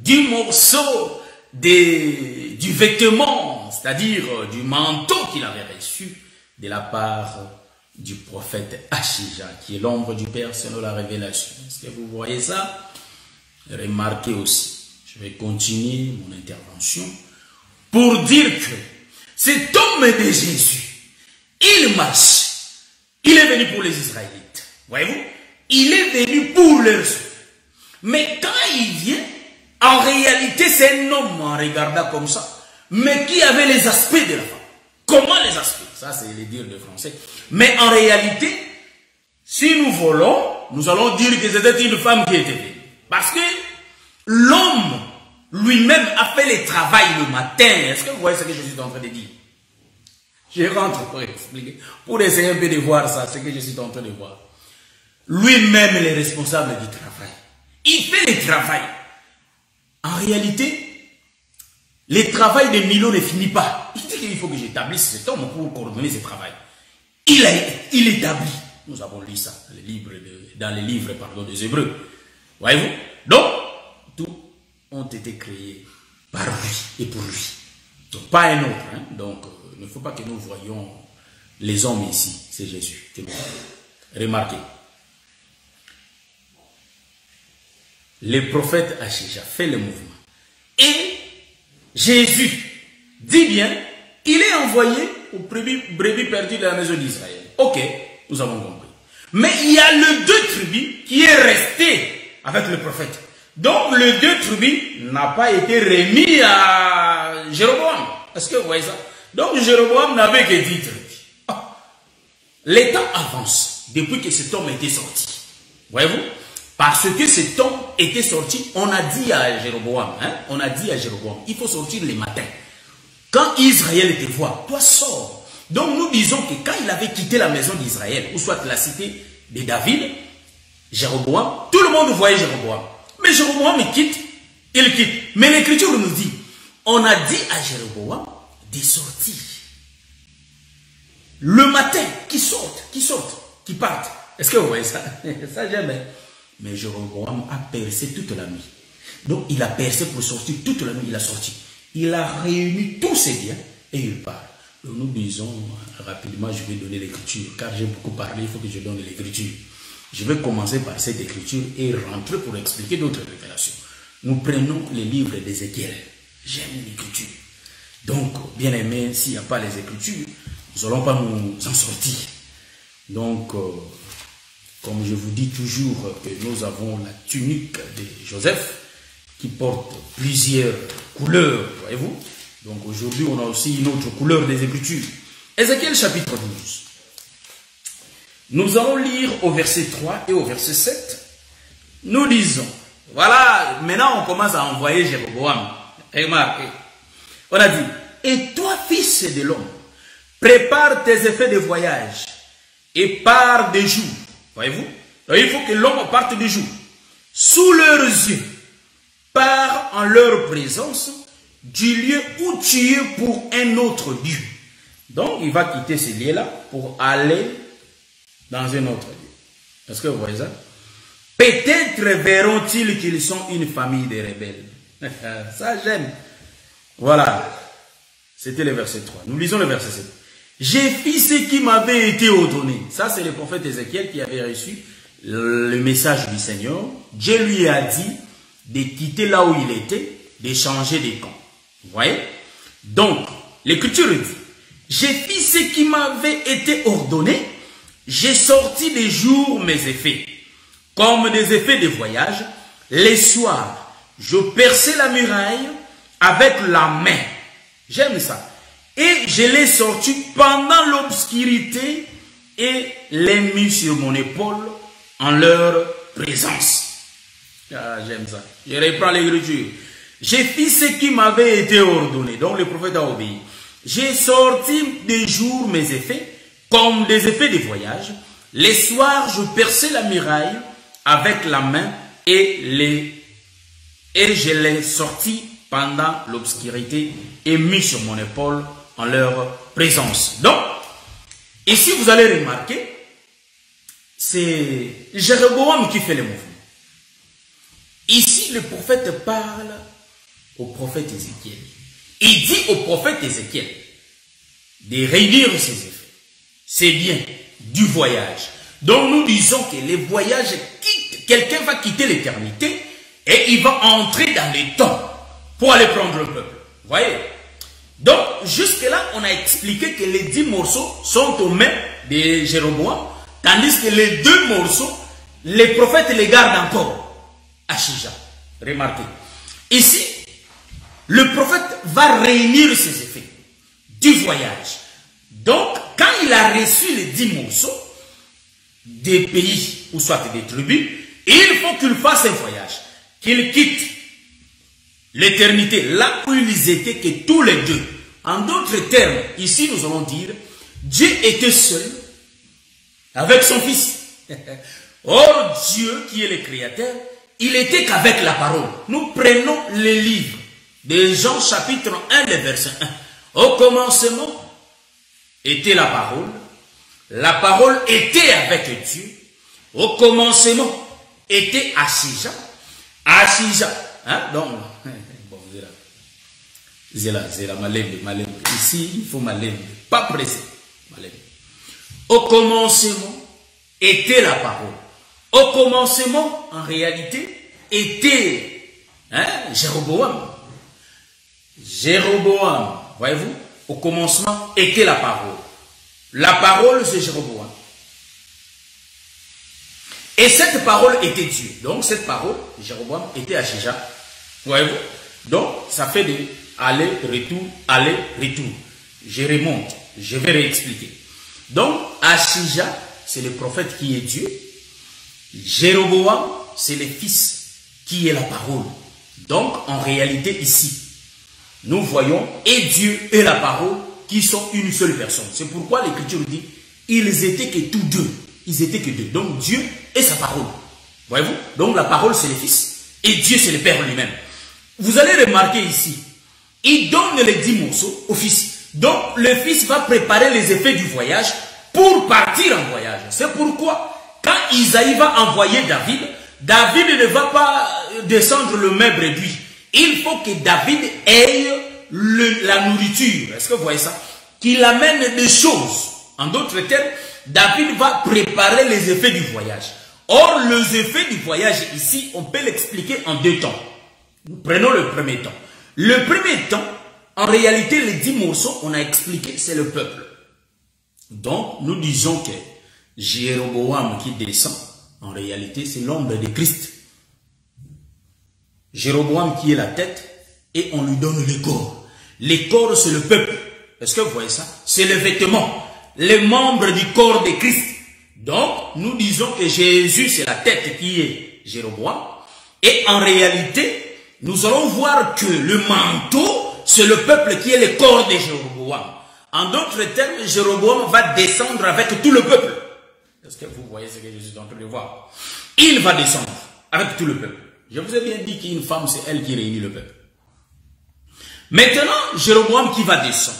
10 morceaux du vêtement, c'est-à-dire du manteau qu'il avait reçu de la part du prophète Achija, qui est l'ombre du Père selon la révélation. Est-ce que vous voyez ça? Remarquez aussi, je vais continuer mon intervention pour dire que cet homme de Jésus, il marche. Il est venu pour les Israélites. Voyez-vous? Il est venu pour leurs œuvres. Mais quand il vient, en réalité, c'est un homme en regardant comme ça, mais qui avait les aspects de la femme. Comment les aspects? Ça, c'est les dires de français. Mais en réalité, si nous volons, nous allons dire que c'était une femme qui était venue. Parce que l'homme lui-même a fait le travail le matin. Est-ce que vous voyez ce que je suis en train de dire? Je rentre pour expliquer, pour essayer un peu de voir ça, ce que je suis en train de voir. Lui-même est responsable du travail. Il fait le travail. En réalité, le travail de Milo ne finit pas. Il dit qu'il faut que j'établisse cet homme pour coordonner ce travail. Il établit. Nous avons lu ça dans les livres des Hébreux. Voyez-vous? Donc, tout ont été créés par lui et pour lui. Donc, pas un autre. Hein? Donc, il ne faut pas que nous voyions les hommes ici. C'est Jésus. Remarquez. Le prophète Achija fait le mouvement. Et Jésus dit bien, il est envoyé aux brebis perdues de la maison d'Israël. Ok, nous avons compris. Mais il y a le 2 tribus qui est resté avec le prophète. Donc le 2 tribus n'a pas été remis à Jéroboam. Est-ce que vous voyez ça? Donc Jéroboam n'avait que 10 tribus. Les temps avancent depuis que cet homme était sorti. Voyez-vous? Parce que cet homme était sorti, on a dit à Jéroboam, il faut sortir les matins. Quand Israël te voit, toi sors. Donc nous disons que quand il avait quitté la maison d'Israël, ou soit la cité de David, Jéroboam, tout le monde voyait Jéroboam. Mais Jéroboam il quitte. Mais l'Écriture nous dit, on a dit à Jéroboam de sortir. Le matin, qui partent. Est-ce que vous voyez ça? Ça j'aime. Mais Jéroboam a percé toute la nuit. Donc il a percé pour sortir toute la nuit, il a sorti. Il a réuni tous ses biens et il part. Donc nous disons rapidement, je vais donner l'écriture, car j'ai beaucoup parlé, il faut que je donne l'écriture. Je vais commencer par cette écriture et rentrer pour expliquer d'autres révélations. Nous prenons les livres d'Ézéchiel. J'aime l'écriture. Donc, bien aimé, s'il n'y a pas les écritures, nous n'allons pas nous en sortir. Donc, comme je vous dis toujours que nous avons la tunique de Joseph qui porte plusieurs couleurs, voyez-vous. Donc aujourd'hui, on a aussi une autre couleur des Écritures. Ézéchiel chapitre 12. Nous allons lire au verset 3 et au verset 7. Nous lisons. Voilà, maintenant on commence à envoyer Jéroboam. Remarquez. On a dit, et toi, fils de l'homme, prépare tes effets de voyage et pars des jours. Voyez-vous? Il faut que l'homme parte des jours. Sous leurs yeux, pars en leur présence du lieu où tu es pour un autre lieu. Donc, il va quitter ce lieu-là pour aller dans un autre lieu. Est-ce que vous voyez ça? Peut-être verront-ils qu'ils sont une famille de rebelles. Ça, j'aime. Voilà. C'était le verset 3. Nous lisons le verset 7. J'ai fait ce qui m'avait été ordonné. Ça, c'est le prophète Ézéchiel qui avait reçu le message du Seigneur. Dieu lui a dit de quitter là où il était, de changer de camp. Vous voyez? Donc, l'Écriture dit, j'ai fait ce qui m'avait été ordonné, j'ai sorti des jours mes effets, comme des effets de voyage. Les soirs, je perçais la muraille avec la main. J'aime ça. Et je l'ai sorti pendant l'obscurité et l'ai mis sur mon épaule en leur présence. Ah, j'aime ça. Je reprends l'écriture. J'ai fait ce qui m'avait été ordonné. Donc le prophète a obéi. J'ai sorti des jours mes effets, comme des effets de voyage. Les soirs, je perçais la muraille avec la main et je l'ai sorti pendant l'obscurité et mis sur mon épaule en leur présence. Donc, ici vous allez remarquer, c'est Jéroboam qui fait le mouvement. Ici, le prophète parle au prophète Ézéchiel. Il dit au prophète Ézéchiel de réunir ses effets. C'est bien, du voyage. Donc nous disons que les voyages quittent, quelqu'un va quitter l'éternité et il va entrer dans les temps pour aller prendre le peuple. Vous voyez? Donc, jusque-là, on a expliqué que les 10 morceaux sont aux mains de Jéroboam, tandis que les 2 morceaux, les prophètes les gardent encore. Achija. Remarquez. Ici, le prophète va réunir ses effets du voyage. Donc, quand il a reçu les 10 morceaux des pays, ou soit des tribus, il faut qu'il fasse un voyage, qu'il quitte l'éternité, là où ils étaient, que tous les deux, En d'autres termes, ici nous allons dire, Dieu était seul avec son Fils. Or, Dieu qui est le Créateur, il était qu'avec la parole. Nous prenons les livres de Jean chapitre 1, le verset 1. Au commencement était la parole était avec Dieu. Au commencement était Ashija. Hein? Donc, bon, Zéla, Malembe. Ici, il faut Malembe, pas pressé. Malembe. Au commencement était la parole. Au commencement, en réalité, était Jéroboam. Jéroboam, voyez-vous, au commencement était la parole. La parole, c'est Jéroboam. Et cette parole était Dieu. Donc, cette parole, Jéroboam, était Ashija. Voyez-vous? Donc, ça fait de aller, retour, aller, retour. Je remonte. Je vais réexpliquer. Donc, Ashija, c'est le prophète qui est Dieu. Jéroboam, c'est le fils qui est la parole. Donc, en réalité, ici, nous voyons et Dieu et la parole qui sont une seule personne. C'est pourquoi l'Écriture dit, ils étaient que tous deux. Ils étaient que deux. Donc, Dieu et sa parole. Voyez-vous? Donc, la parole, c'est le fils. Et Dieu, c'est le Père lui-même. Vous allez remarquer ici, il donne les 10 morceaux au fils. Donc, le fils va préparer les effets du voyage pour partir en voyage. C'est pourquoi, quand Isaïe va envoyer David, David ne va pas descendre le même réduit. Il faut que David ait la nourriture. Est-ce que vous voyez ça? Qu'il amène des choses. En d'autres termes, David va préparer les effets du voyage. Or, les effets du voyage ici, on peut l'expliquer en 2 temps. Nous prenons le premier temps. Le premier temps, en réalité, les 10 morceaux, on a expliqué, c'est le peuple. Donc, nous disons que Jéroboam qui descend, en réalité, c'est l'ombre de Christ. Jéroboam qui est la tête, et on lui donne le corps. Le corps, c'est le peuple. Est-ce que vous voyez ça? C'est le vêtement, les membres du corps de Christ. Donc, nous disons que Jésus, c'est la tête qui est Jéroboam. Et en réalité, nous allons voir que le manteau, c'est le peuple qui est le corps de Jéroboam. En d'autres termes, Jéroboam va descendre avec tout le peuple. Est-ce que vous voyez ce que je suis en train de voir? Il va descendre avec tout le peuple. Je vous ai bien dit qu'une femme, c'est elle qui réunit le peuple. Maintenant, Jéroboam qui va descendre.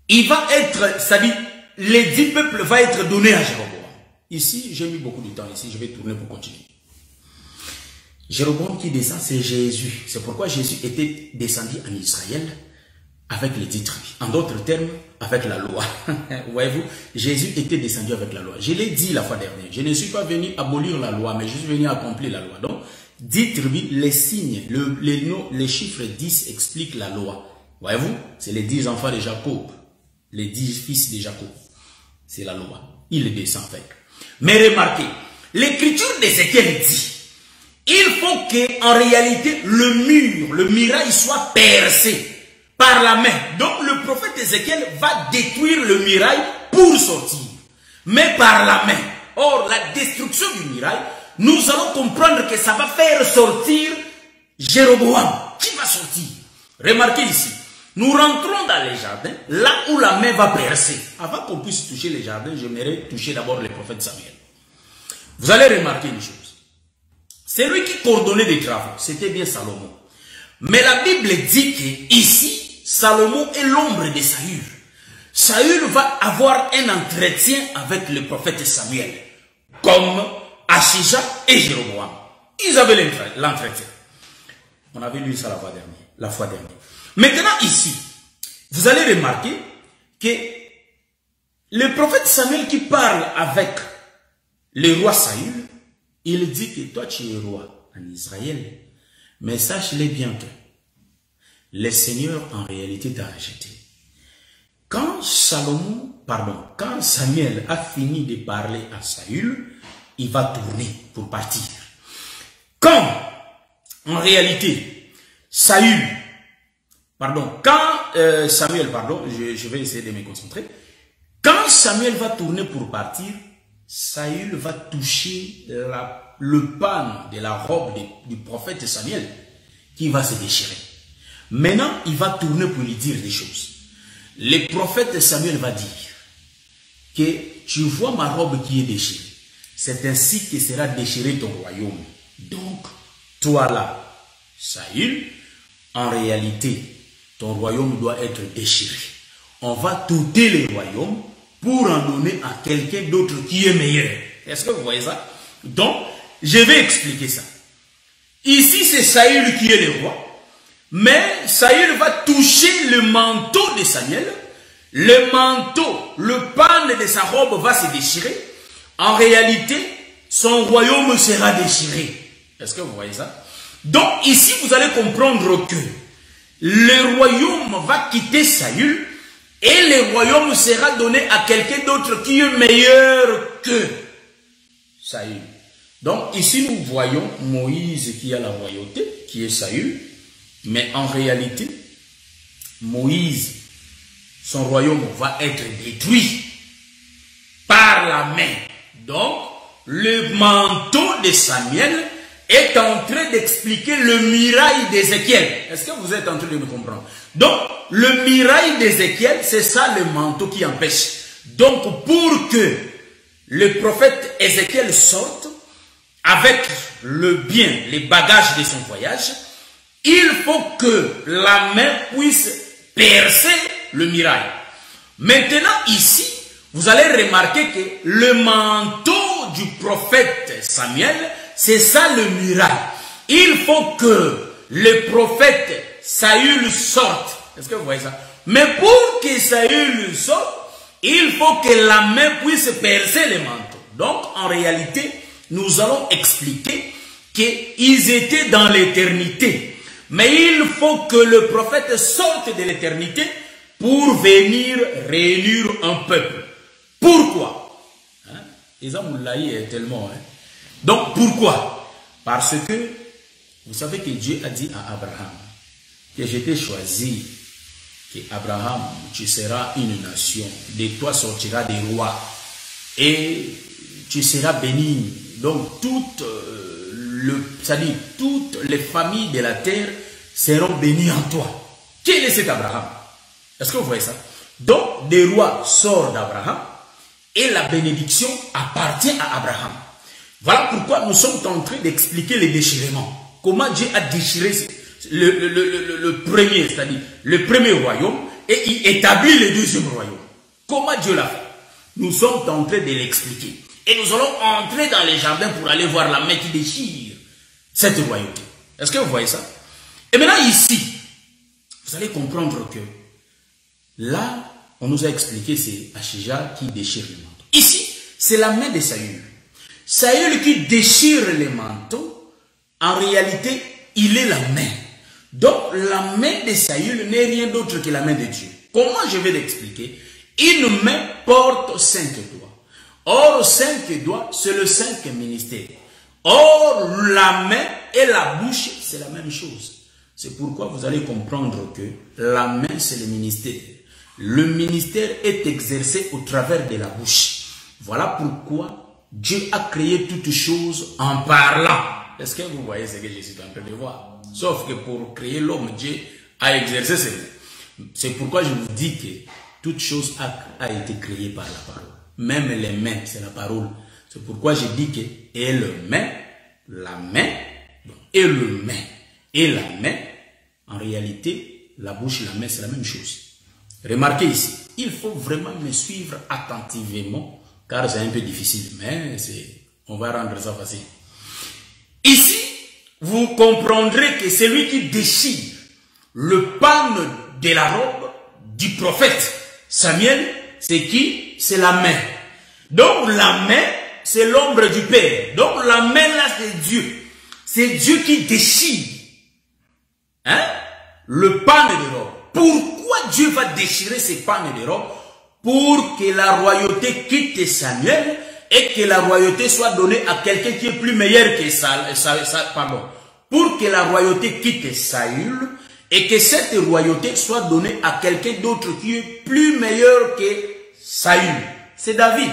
Il va être, c'est-à-dire, les 10 peuples vont être donnés à Jéroboam. Ici, j'ai mis beaucoup de temps ici, je vais tourner pour continuer. Jéroboam qui descend, c'est Jésus. C'est pourquoi Jésus était descendu en Israël avec les 10 tribus. En d'autres termes, avec la loi. Voyez-vous, Jésus était descendu avec la loi. Je l'ai dit la fois dernière. Je ne suis pas venu abolir la loi, mais je suis venu accomplir la loi. Donc, 10 tribus, les signes, les chiffres 10 expliquent la loi. Voyez-vous, c'est les 10 enfants de Jacob. Les 10 fils de Jacob. C'est la loi. Il descend avec. Mais remarquez, l'écriture d'Ézéchiel dit, il faut qu'en réalité, le muraille soit percé par la main. Donc, le prophète Ézéchiel va détruire le muraille pour sortir. Mais par la main. Or, la destruction du muraille, nous allons comprendre que ça va faire sortir Jéroboam. Qui va sortir? Remarquez ici. Nous rentrons dans les jardins, là où la main va percer. Avant qu'on puisse toucher les jardins, j'aimerais toucher d'abord le prophète Samuel. Vous allez remarquer une chose. C'est lui qui coordonnait des travaux. C'était bien Salomon. Mais la Bible dit qu'ici, Salomon est l'ombre de Saül. Saül va avoir un entretien avec le prophète Samuel. Comme Ashija et Jéroboam. Ils avaient l'entretien. On avait lu ça la fois dernière. Maintenant ici, vous allez remarquer que le prophète Samuel qui parle avec le roi Saül, il dit que toi tu es roi en Israël, mais sache-le bien que le Seigneur en réalité t'a rejeté. Quand Samuel a fini de parler à Saül, il va tourner pour partir. Quand en réalité je vais essayer de me concentrer. Quand Samuel va tourner pour partir, Saül va toucher le pan de la robe du prophète Samuel qui va se déchirer. Maintenant, il va tourner pour lui dire des choses. Le prophète Samuel va dire que tu vois ma robe qui est déchirée. C'est ainsi que sera déchiré ton royaume. Donc, toi là, Saül, en réalité, ton royaume doit être déchiré. On va t'ôter le royaume pour en donner à quelqu'un d'autre qui est meilleur. Est-ce que vous voyez ça? Donc, je vais expliquer ça. Ici, c'est Saül qui est le roi. Mais Saül va toucher le manteau de Samuel. Le manteau, le pan de sa robe va se déchirer. En réalité, son royaume sera déchiré. Est-ce que vous voyez ça? Donc ici, vous allez comprendre que le royaume va quitter Saül et le royaume sera donné à quelqu'un d'autre qui est meilleur que Saül. Donc ici, nous voyons Moïse qui a la royauté, qui est Saül. Mais en réalité, Moïse, son royaume va être détruit par la main. Donc, le manteau de Samuel est en train d'expliquer le mirail d'Ézéchiel. Est-ce que vous êtes en train de me comprendre? Donc, le mirail d'Ézéchiel, c'est ça le manteau qui empêche. Donc, pour que le prophète Ézéchiel sorte avec le bien, les bagages de son voyage, il faut que la main puisse percer le mirail. Maintenant, ici, vous allez remarquer que le manteau du prophète Samuel, c'est ça le mirail. Il faut que le prophète Saül sorte. Est-ce que vous voyez ça? Mais pour que Saül sorte, il faut que la main puisse percer le manteau. Donc, en réalité, nous allons expliquer qu'ils étaient dans l'éternité. Mais il faut que le prophète sorte de l'éternité pour venir réunir un peuple. Pourquoi? Est tellement. Donc pourquoi? Parce que vous savez que Dieu a dit à Abraham que je t'ai choisi, que Abraham, tu seras une nation, de toi sortira des rois et tu seras béni. Donc toutes les familles de la terre seront bénies en toi. Quel est cet Abraham? Est-ce que vous voyez ça? Donc, des rois sortent d'Abraham et la bénédiction appartient à Abraham. Voilà pourquoi nous sommes en train d'expliquer les déchirements. Comment Dieu a déchiré le premier, c'est-à-dire le premier royaume, et il établit le deuxième royaume. Comment Dieu l'a fait? Nous sommes en train de l'expliquer. Et nous allons entrer dans les jardins pour aller voir la main qui déchire cette royauté. Est-ce que vous voyez ça? Et maintenant ici, vous allez comprendre que là, on nous a expliqué c'est Achija qui déchire le manteau. Ici, c'est la main de Saül. Saül qui déchire les manteaux, en réalité, il est la main. Donc, la main de Saül n'est rien d'autre que la main de Dieu. Comment je vais l'expliquer? Une main porte 5 doigts. Or, 5 doigts, c'est le 5 ministère. Or, la main et la bouche, c'est la même chose. C'est pourquoi vous allez comprendre que la main, c'est le ministère. Le ministère est exercé au travers de la bouche. Voilà pourquoi Dieu a créé toutes choses en parlant. Est-ce que vous voyez ce que je suis en train de voir? Sauf que pour créer l'homme, Dieu a exercé ses mains. C'est pourquoi je vous dis que toute chose a été créée par la parole. Même les mains, c'est la parole. C'est pourquoi je dis que et le main, la main, et le main, et la main, en réalité, la bouche et la main, c'est la même chose. Remarquez ici, il faut vraiment me suivre attentivement, car c'est un peu difficile, mais on va rendre ça facile. Ici, vous comprendrez que celui qui déchire le pan de la robe du prophète Samuel, c'est qui? C'est la main. Donc la main, c'est l'ombre du Père. Donc la main là, c'est Dieu. C'est Dieu qui déchire le pan de robe. Pourquoi Dieu va déchirer ces pans de robe? Pour que la royauté quitte Samuel et que la royauté soit donnée à quelqu'un qui est plus meilleur que pardon. Pour que la royauté quitte Saül et que cette royauté soit donnée à quelqu'un d'autre qui est plus meilleur que Saül. C'est David.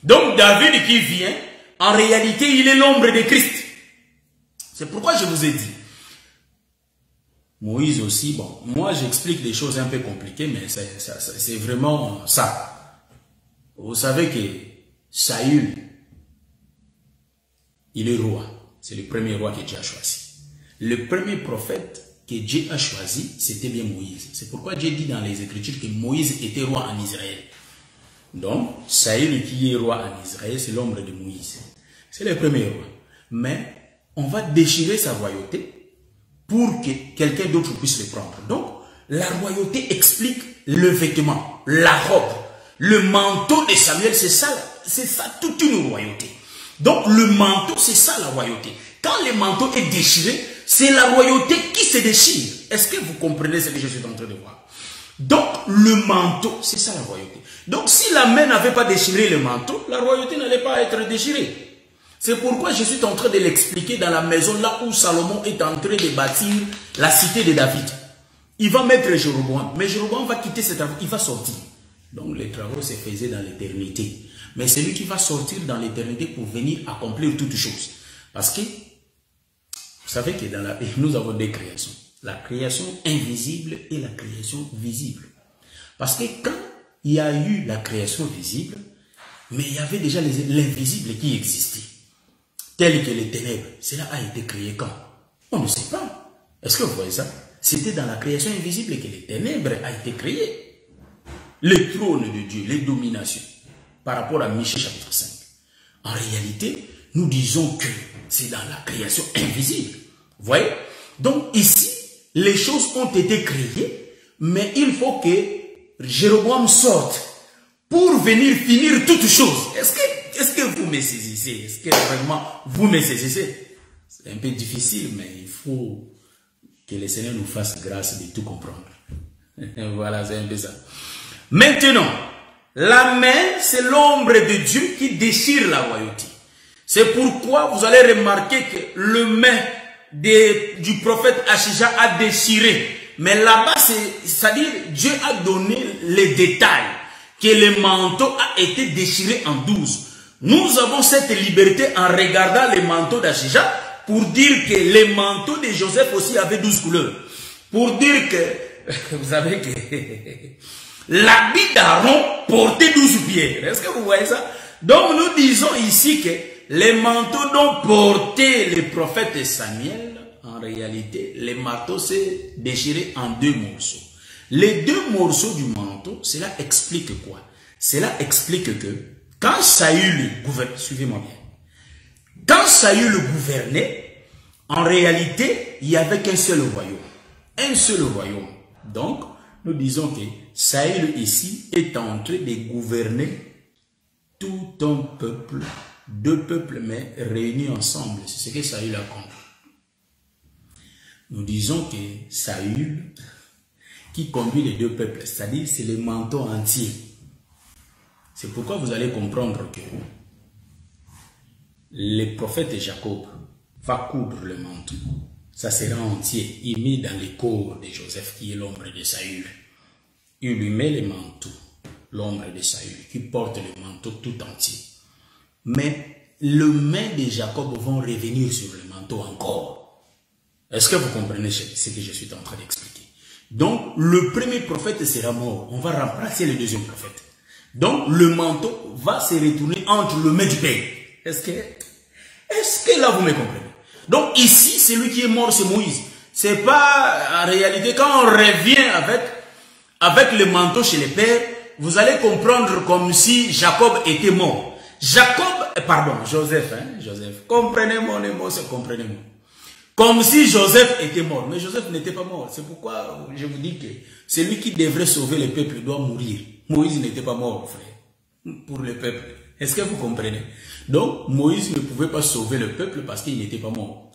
Donc David qui vient, en réalité, il est l'ombre de Christ. C'est pourquoi je vous ai dit, Moïse aussi, bon, moi j'explique des choses un peu compliquées, mais c'est vraiment ça. Vous savez que Saül, il est roi. C'est le premier roi que Dieu a choisi. Le premier prophète que Dieu a choisi, c'était bien Moïse. C'est pourquoi Dieu dit dans les Écritures que Moïse était roi en Israël. Donc, Saül qui est roi en Israël, c'est l'ombre de Moïse. C'est le premier roi. Mais on va déchirer sa royauté pour que quelqu'un d'autre puisse le prendre. Donc, la royauté explique le vêtement, la robe, le manteau de Samuel, c'est ça toute une royauté. Donc, le manteau, c'est ça la royauté. Quand le manteau est déchiré, c'est la royauté qui se déchire. Est-ce que vous comprenez ce que je suis en train de voir? Donc, le manteau, c'est ça la royauté. Donc, si la main n'avait pas déchiré le manteau, la royauté n'allait pas être déchirée. C'est pourquoi je suis en train de l'expliquer dans la maison là où Salomon est en train de bâtir la cité de David. Il va mettre Jéroboam, mais Jéroboam va quitter ses travaux, il va sortir. Donc les travaux se faisaient dans l'éternité. Mais c'est lui qui va sortir dans l'éternité pour venir accomplir toutes choses. Parce que, vous savez que dans la vie, nous avons deux créations. La création invisible et la création visible. Parce que quand il y a eu la création visible, mais il y avait déjà l'invisible qui existait. Tel que les ténèbres, cela a été créé quand? On ne sait pas. Est-ce que vous voyez ça? C'était dans la création invisible que les ténèbres a été créé. Le trône de Dieu, les dominations, par rapport à Michée chapitre 5. En réalité, nous disons que c'est dans la création invisible. Vous voyez? Donc ici, les choses ont été créées, mais il faut que Jéroboam sorte pour venir finir toutes choses. Est-ce que vous me saisissez? Est-ce que vraiment vous me saisissez? C'est un peu difficile, mais il faut que le Seigneur nous fasse grâce de tout comprendre. Voilà, c'est un peu ça. Maintenant, la main, c'est l'ombre de Dieu qui déchire la royauté. C'est pourquoi vous allez remarquer que le main du prophète Achija a déchiré. Mais là-bas, c'est-à-dire Dieu a donné les détails, que le manteau a été déchiré en 12. Nous avons cette liberté en regardant les manteaux d'Achija pour dire que les manteaux de Joseph aussi avaient 12 couleurs. Pour dire que, vous savez que l'habit d'Aaron portait 12 pierres. Est-ce que vous voyez ça? Donc nous disons ici que les manteaux dont portait le prophète Samuel, en réalité, les manteaux s'est déchiré en 2 morceaux. Les 2 morceaux du manteau, cela explique quoi? Cela explique que quand Saül gouvernait, suivez-moi bien, quand Saül gouvernait, en réalité, il n'y avait qu'un seul royaume. Un seul royaume. Donc, nous disons que Saül ici est en train de gouverner tout un peuple, 2 peuples, mais réunis ensemble. C'est ce que Saül a compris. Nous disons que Saül, qui conduit les 2 peuples, c'est-à-dire c'est le manteau entier. C'est pourquoi vous allez comprendre que le prophète Jacob va coudre le manteau. Ça sera entier. Il met dans le corps de Joseph, qui est l'ombre de Saül. Il lui met le manteau, l'ombre de Saül, qui porte le manteau tout entier. Mais les mains de Jacob vont revenir sur le manteau encore. Est-ce que vous comprenez ce que je suis en train d'expliquer? Donc, le premier prophète sera mort. On va remplacer le deuxième prophète. Donc, le manteau va se retourner entre le mains du Père. Est-ce que là, vous me comprenez? Donc, ici, celui qui est mort, c'est Moïse. C'est pas, en réalité, quand on revient avec le manteau chez les pères, vous allez comprendre comme si Jacob était mort. Joseph, Joseph. Comprenez mon émotion, comprenez-moi. Comme si Joseph était mort. Mais Joseph n'était pas mort. C'est pourquoi je vous dis que celui qui devrait sauver le peuple doit mourir. Moïse n'était pas mort, frère, pour le peuple. Est-ce que vous comprenez? Donc, Moïse ne pouvait pas sauver le peuple parce qu'il n'était pas mort.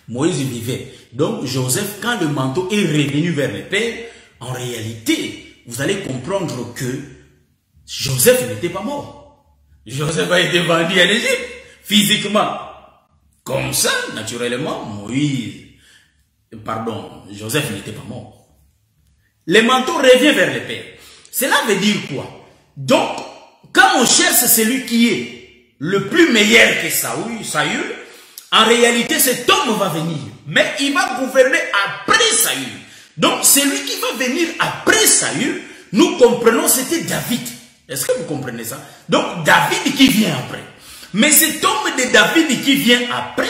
Moïse vivait. Donc, Joseph, quand le manteau est revenu vers le père, en réalité, vous allez comprendre que Joseph n'était pas mort. Joseph a été vendu en Égypte, physiquement. Comme ça, naturellement, Joseph n'était pas mort. Le manteau revient vers le père. Cela veut dire quoi? Donc, quand on cherche celui qui est le plus meilleur que Saül, en réalité, cet homme va venir. Mais il va gouverner après Saül. Donc, celui qui va venir après Saül, nous comprenons, c'était David. Est-ce que vous comprenez ça? Donc, David qui vient après. Mais cet homme de David qui vient après,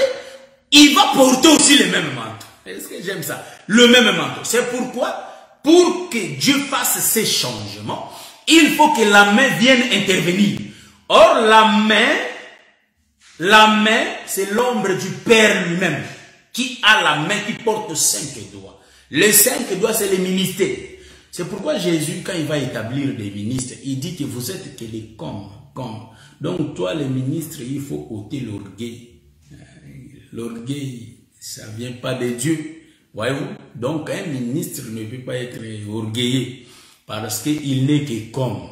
il va porter aussi le même manteau. Est-ce que j'aime ça? Le même manteau. C'est pourquoi, pour que Dieu fasse ces changements, il faut que la main vienne intervenir. Or, la main, c'est l'ombre du Père lui-même, qui a la main, qui porte 5 doigts. Les 5 doigts, c'est les ministères. C'est pourquoi Jésus, quand il va établir des ministres, il dit que vous êtes que les comme. Donc, toi, les ministres, il faut ôter l'orgueil. L'orgueil, ça ne vient pas de Dieu. Voyez-vous? Donc, un ministre ne peut pas être orgueilleux parce qu'il n'est que comme.